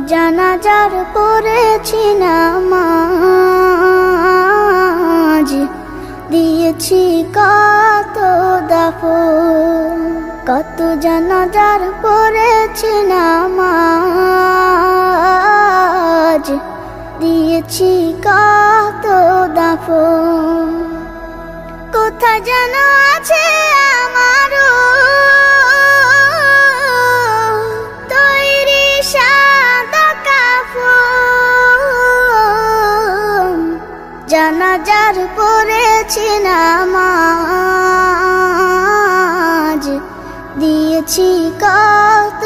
জানাজার পড়েছি নামাজ, দিয়েছি কত দাফন। কত জানাজার পড়েছি নামাজ, দিয়েছি কত দাফন। কোথায় যেন আছে আমারও তৈরি সাদা কাফন। জানাজার পড়েছি নামাজ, দিয়েছি কত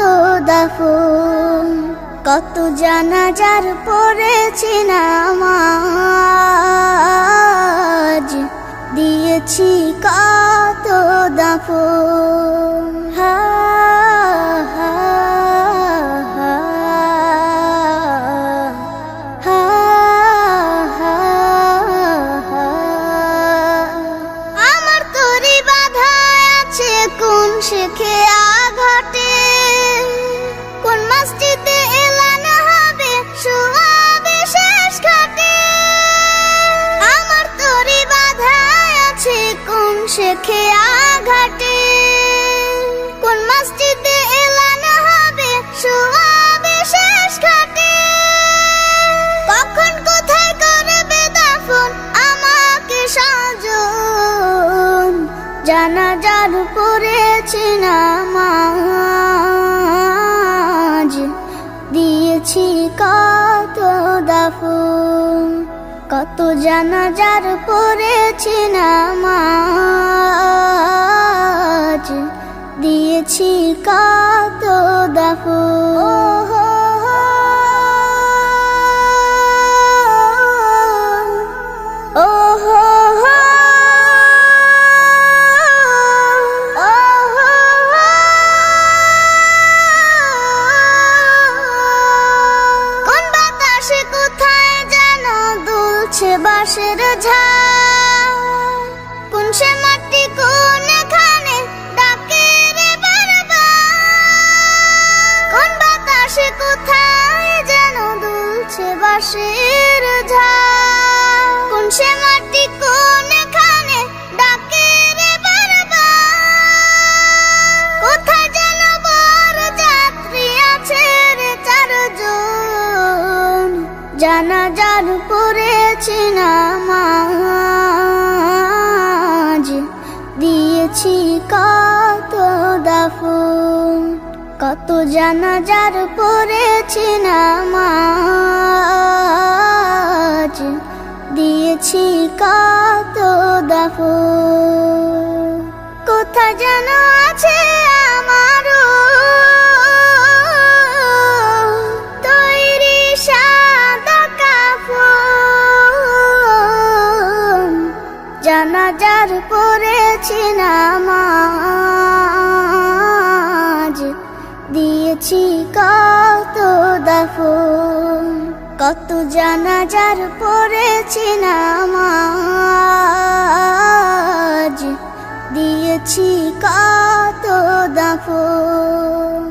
দাফন। কত জানাজার পড়েছি নামাজ, দিয়েছি কত দাফন। হা হা হা হা হা হা। আমার তরি বাঁধা আছে কোন শেখে আঘাটে, কোন মসজিদে এলান হবে শোয়াবে শেষ ঘাটে। আমার তরি বাঁধা আছে কোন শেখে আঘাটে, কোন মসজিদে এলান হবে শোয়াবে শেষ ঘাটে। কখন কোথায় করবে দাফন আমাকে সাজন। জানাজার পড়েছি নামাজ, দিয়েছি কত দাফন। কত জানাজার পড়েছি নামাজ, দিয়েছি কত দাফন। ও হো হো কোন বাতাসে কোথায় যেন দুলছে বাঁশের ঝাড়, কোন সে মাটি কোন এখানে ডাকে রে বারবার। কোন বাতাসে কোথায় যেন দুলছে বাঁশের ঝাড়, কোন সে মাটি কোন এখানে ডাকে রে বারবার। কোথায় যেন বর যাত্রী আছে রে চারজন। জানাজার পড়েছি নামাজ, দিয়েছি কত দাফন। কত জানাজার পড়েছি নামাজ, দিয়েছি কত দাফন। কোথায় যেন আছে আমারও তৈরি সাদা কাফন। জানাজার পড়েছি নামাজ, দিয়েছি কত দাফন। কত জানাজার পড়েছি নামাজ, দিয়েছি কত দাফন।